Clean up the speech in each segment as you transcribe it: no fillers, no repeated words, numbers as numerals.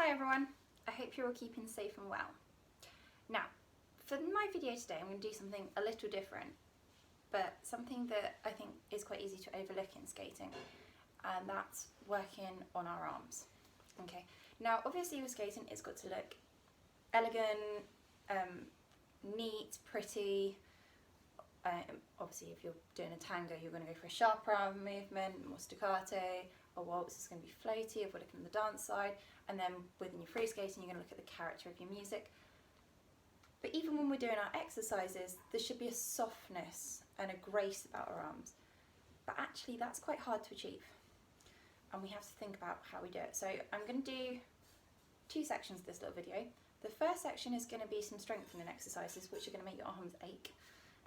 Hi everyone, I hope you're all keeping safe and well. Now, for my video today I'm going to do something a little different, but something that I think is quite easy to overlook in skating, and that's working on our arms. Okay, now obviously with skating it's got to look elegant, neat, pretty. Obviously if you're doing a tango you're going to go for a sharper arm movement, more staccato. A waltz is going to be floaty if we're looking at the dance side, and then within your free skating you're going to look at the character of your music. But even when we're doing our exercises there should be a softness and a grace about our arms, but actually that's quite hard to achieve and we have to think about how we do it. So I'm going to do two sections of this little video. The first section is going to be some strengthening exercises which are going to make your arms ache,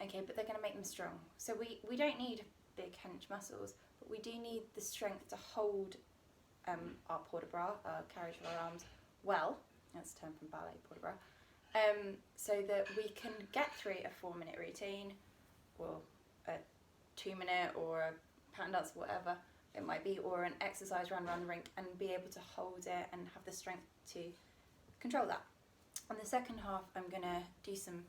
okay, but they're going to make them strong. So we don't need big hench muscles, but we do need the strength to hold our port de bras, our carriage of our arms, well, that's a term from ballet, port de bras, so that we can get through a 4-minute routine or a 2-minute or a pattern dance, whatever it might be, or an exercise around the rink, and be able to hold it and have the strength to control that. On the second half I'm going to do some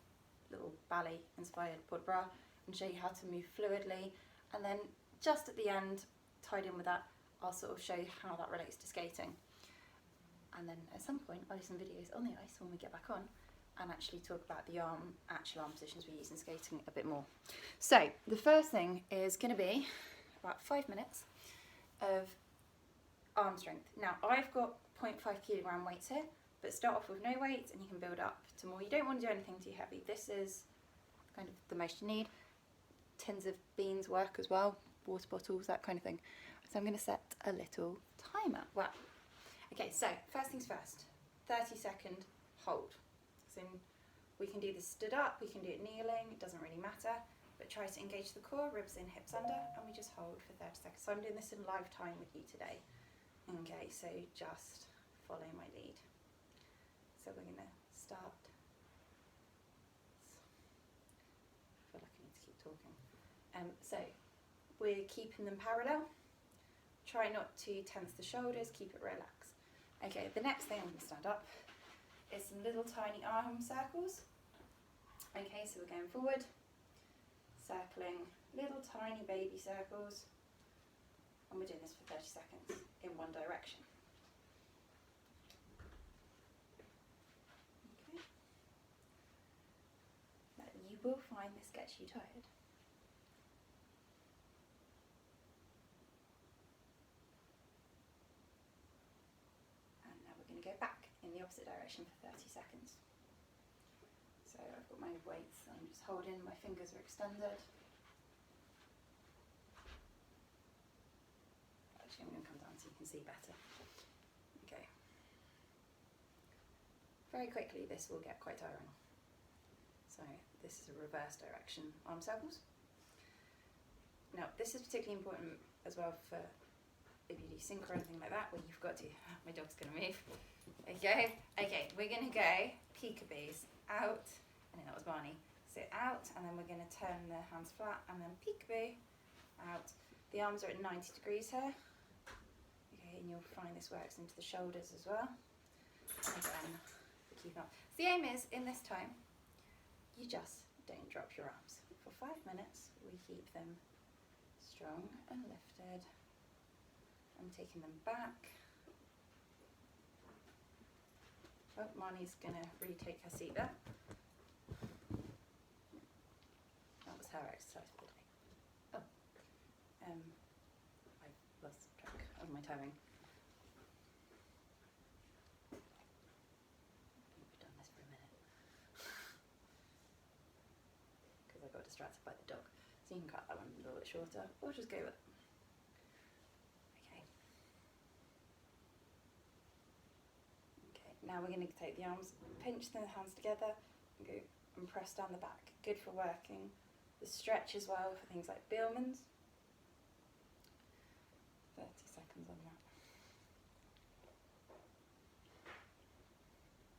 little ballet inspired port de bras and show you how to move fluidly, and then just at the end, tied in with that, I'll sort of show you how that relates to skating. And then at some point I'll do some videos on the ice when we get back on and actually talk about the actual arm positions we use in skating a bit more. So the first thing is going to be about 5 minutes of arm strength. Now I've got 0.5 kilogram weights here, but start off with no weights and you can build up to more. You don't want to do anything too heavy. This is kind of the most you need. Tins of beans work as well, water bottles, that kind of thing. So I'm going to set a little timer. Well, okay, so first things first, 30-second hold. So we can do this stood up, we can do it kneeling, it doesn't really matter, but try to engage the core, ribs in, hips under, and we just hold for 30 seconds. So I'm doing this in live time with you today. Okay, so just follow my lead. So we're going to start. I feel like I need to keep talking. So we're keeping them parallel. Try not to tense the shoulders, keep it relaxed. Okay, the next thing I'm going to stand up is some little tiny arm circles. Okay, so we're going forward, circling little tiny baby circles, and we're doing this for 30 seconds in one direction. Okay. Now, you will find this gets you tired. Go back in the opposite direction for 30 seconds. So I've got my weights, I'm just holding, my fingers are extended. Actually I'm going to come down so you can see better. Okay. Very quickly this will get quite tiring. So this is a reverse direction arm circles. Now this is particularly important as well for if you do synchro or anything like that, where you've got to, my dog's going to move. Okay, we're going to go peekaboos, out, and then that was Barney. So out, and then we're going to turn the hands flat, and then peekaboo, out. The arms are at 90 degrees here. Okay, and you'll find this works into the shoulders as well. And again, keep up. So the aim is, in this time, you just don't drop your arms. For 5 minutes, we keep them strong and lifted. I'm taking them back. Oh, Marnie's going to retake her seat there. That was her exercise for the day. Oh, I've lost track of my timing. We've done this for a minute. Because I got distracted by the dog. So you can cut that one a little bit shorter, or just go with it. Now we're going to take the arms, pinch the hands together, and go and press down the back. Good for working the stretch as well for things like Bielmans. 30 seconds on that.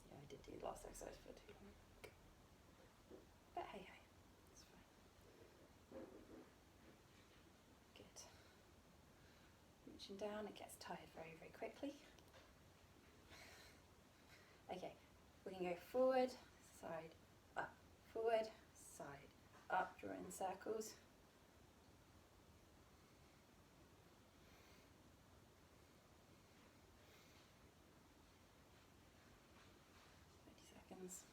Yeah, I did do the last exercise for too long. But hey, it's fine. Good. Reaching down, it gets tired very, very quickly. go forward, side, up, forward, side, up, draw in circles. Seconds.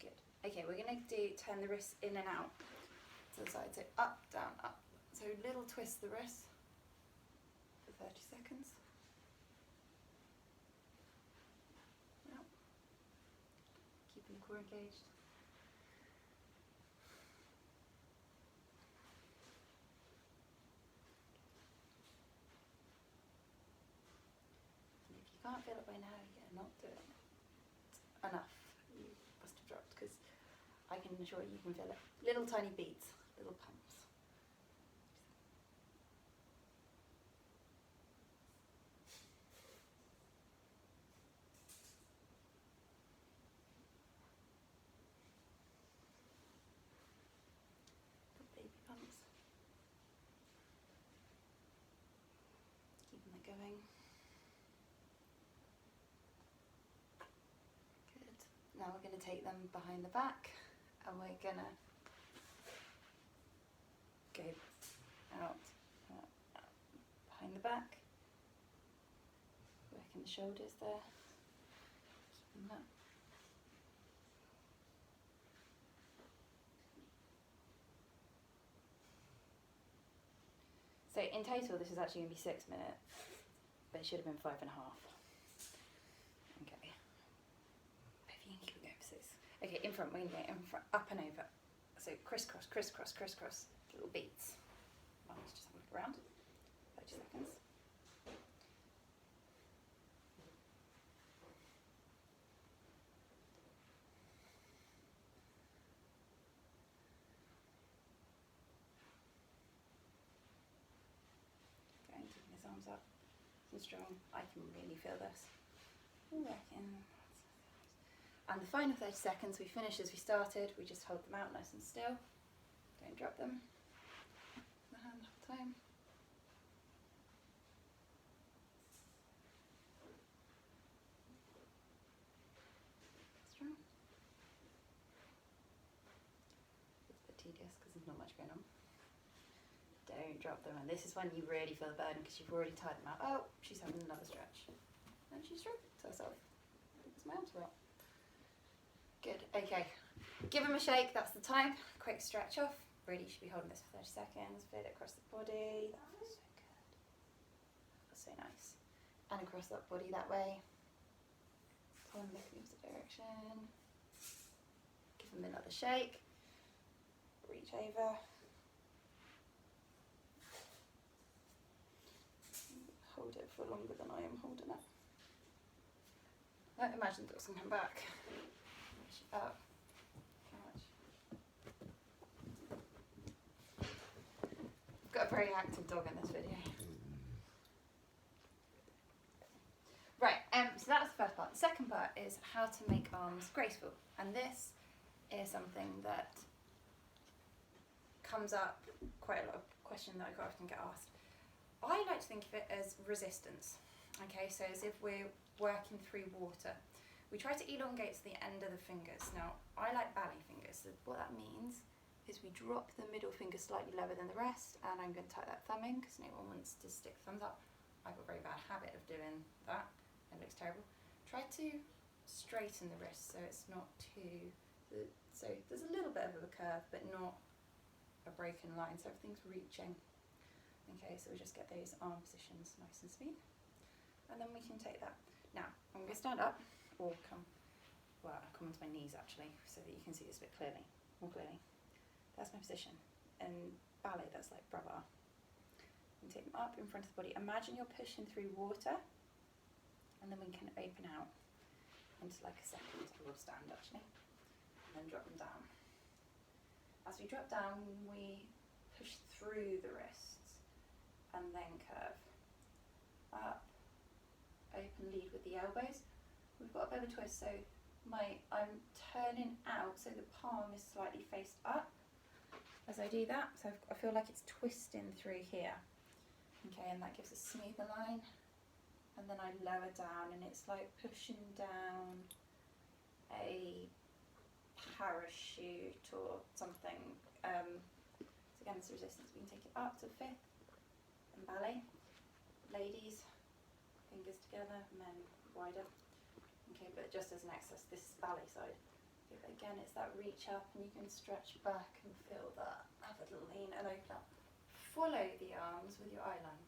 Good. Okay, we're going to turn the wrists in and out to the side. So up, down, up. So little twist the wrist for 30 seconds. Out. Keeping the core engaged. And if you can't feel it by now, you're not doing it enough. You must have dropped, because I can assure you can feel it. Little tiny beats, little pumps. Baby pumps. Keeping it going. Good. Now we're going to take them behind the back, and we're going to go out, behind the back, working the shoulders there, keeping that. So in total this is actually going to be 6 minutes, but it should have been 5.5. Okay. If you can keep it going for 6. Okay, in front, we're going to go in front, up and over. So crisscross, crisscross, crisscross, little beats. Let's just have a look around. 30 seconds. Going, keeping his arms up. And strong. I can really feel this. Working. And the final 30 seconds, we finish as we started. We just hold them out nice and still. Don't drop them. The hand the whole time. Strong. It's a bit tedious because there's not much going on. Don't drop them, and this is when you really feel the burden because you've already tied them out. Oh, she's having another stretch. And she's stretched herself. It's my arms well. Good, okay. Give them a shake, that's the time. Quick stretch off. Really should be holding this for 30 seconds. Feel it across the body. That feels so good. That feels so nice. And across that body that way. Pull them in the opposite direction. Give them another shake. Reach over. Hold it for longer than I am holding it. Imagine the dogs can come back. Push it up. I've got a very active dog in this video. Right, so that's the first part. The second part is how to make arms graceful. And this is something that comes up quite a lot of question that I quite often get asked. I like to think of it as resistance. Okay, so as if we're working through water. We try to elongate to the end of the fingers. Now, I like ballet fingers. So what that means is we drop the middle finger slightly lower than the rest, and I'm going to tuck that thumb in because no one wants to stick thumbs up. I've got a very bad habit of doing that. It looks terrible. Try to straighten the wrist so it's not too, so there's a little bit of a curve but not a broken line, so everything's reaching. Okay, so we just get those arm positions nice and smooth, and then we can take that. Now, I'm going to stand up, or come onto my knees actually, so that you can see this a bit clearly, more clearly. That's my position. In ballet, that's like bras. You take them up in front of the body. Imagine you're pushing through water, and then we can open out into like a second. I will stand actually, and then drop them down. As we drop down, we push through the wrists, and then curve up. Open lead with the elbows. We've got a bit of a twist, so I'm turning out so the palm is slightly faced up, as I do that. So I feel like it's twisting through here. Okay, and that gives a smoother line. And then I lower down, and it's like pushing down a parachute or something. So again, it's resistance. We can take it up to 5th in ballet. Ladies, fingers together, men wider. Okay, but just as an exercise, this is ballet side. Okay, but again, it's that reach up, and you can stretch back and feel that. Have a little lean and open up. Follow the arms with your eye line.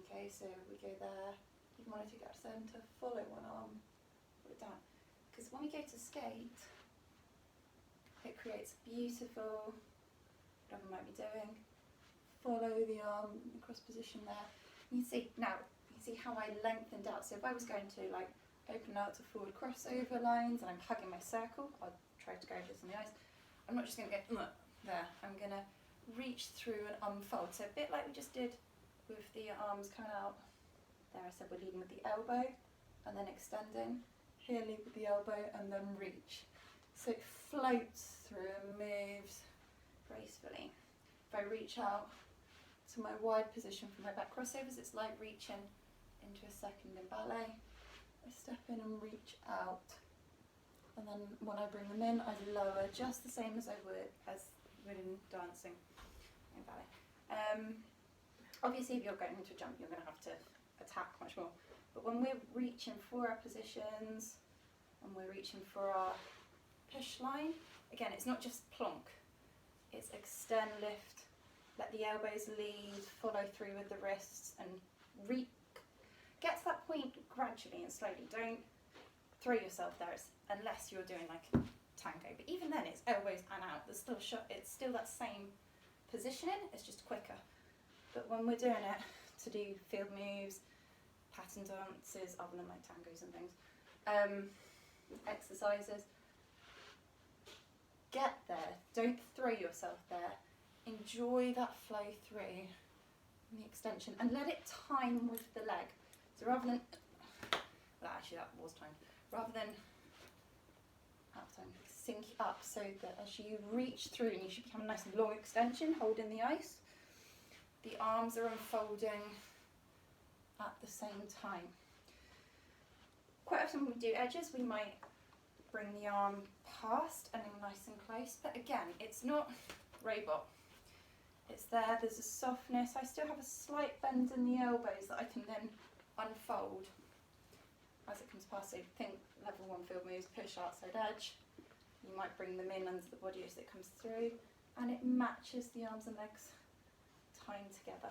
Okay, so we go there. You want to take it up centre, follow one arm, put it down. Because when we go to skate, it creates beautiful, whatever I might be doing, follow the arm across position there. You can see, now, you can see how I lengthened out. So if I was going to like open out to forward crossover lines and I'm hugging my circle, I'll try to go this on the ice. I'm not just going to go there. I'm going to reach through and unfold. So a bit like we just did with the arms coming out. There I said we're leading with the elbow and then extending. Here lead with the elbow and then reach. So it floats through and moves gracefully. If I reach out to my wide position for my back crossovers, it's like reaching into a second in ballet. I step in and reach out. And then when I bring them in, I lower just the same as I would in dancing in ballet. Obviously, if you're going into a jump, you're going to have to attack much more. But when we're reaching for our positions and we're reaching for our push line, again, it's not just plonk. It's extend, lift, let the elbows lead, follow through with the wrists, and get to that point gradually and slowly. Don't throw yourself there unless you're doing like tango. But even then, it's elbows and out. There's still it's still that same positioning. It's just quicker. But when we're doing it to do field moves, pattern dances, other than like tangos and things, exercises, get there. Don't throw yourself there. Enjoy that flow through and the extension, and let it time with the leg. So rather than, well, actually that was timed. Rather than sink up, so that as you reach through, and you should become a nice long extension, holding the ice. The arms are unfolding at the same time. Quite often when we do edges, we might bring the arm past and in nice and close, but again, it's not robot. It's there, there's a softness. I still have a slight bend in the elbows that I can then unfold as it comes past. So think level 1 field moves, push outside edge. You might bring them in under the body as it comes through, and it matches the arms and legs time together.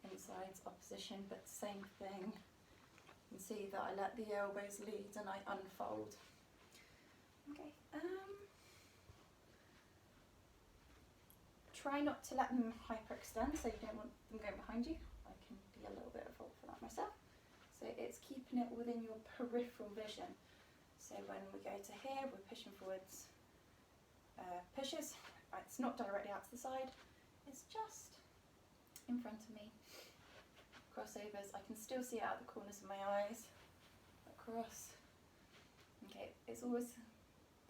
Insides, opposition, but same thing. You can see that I let the elbows lead and I unfold. Okay. Try not to let them hyperextend, so you don't want them going behind you. I can be a little bit at fault for that myself. So it's keeping it within your peripheral vision. So when we go to here, we're pushing forwards, pushes. It's not directly out to the side. It's just in front of me. Crossovers, I can still see out the corners of my eyes. Across. Okay, it's always,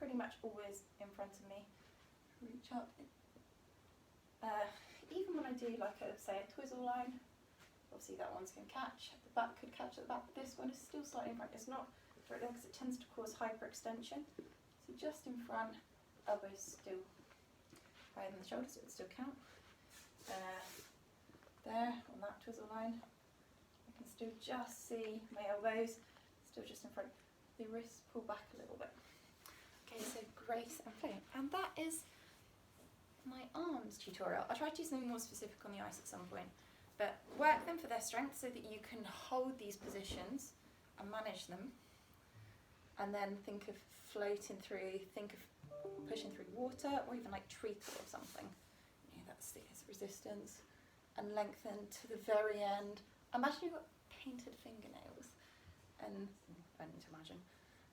pretty much always in front of me. Reach up. Even when I do like a, say, a twizzle line, obviously that one's going to catch. The back could catch at the back. This one is still slightly in front. It's not direct because it tends to cause hyperextension. So just in front, elbows still higher than the shoulders, so it would still count. There, on that twizzle line, I can still just see my elbows, still just in front. The wrists pull back a little bit. Okay, so grace and flow. And that is my arms tutorial. I'll try to do something more specific on the ice at some point, but work them for their strength so that you can hold these positions and manage them, and then think of floating through, think of pushing through water, or even like treacle or something. You know, that's resistance, and lengthen to the very end. Imagine you've got painted fingernails, and I need to imagine,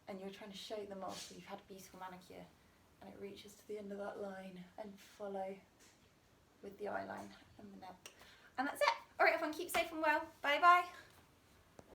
and you're trying to show them off, so you've had a beautiful manicure, and it reaches to the end of that line, and follow with the eye line and the neck. And that's it. Alright everyone, keep safe and well. Bye bye.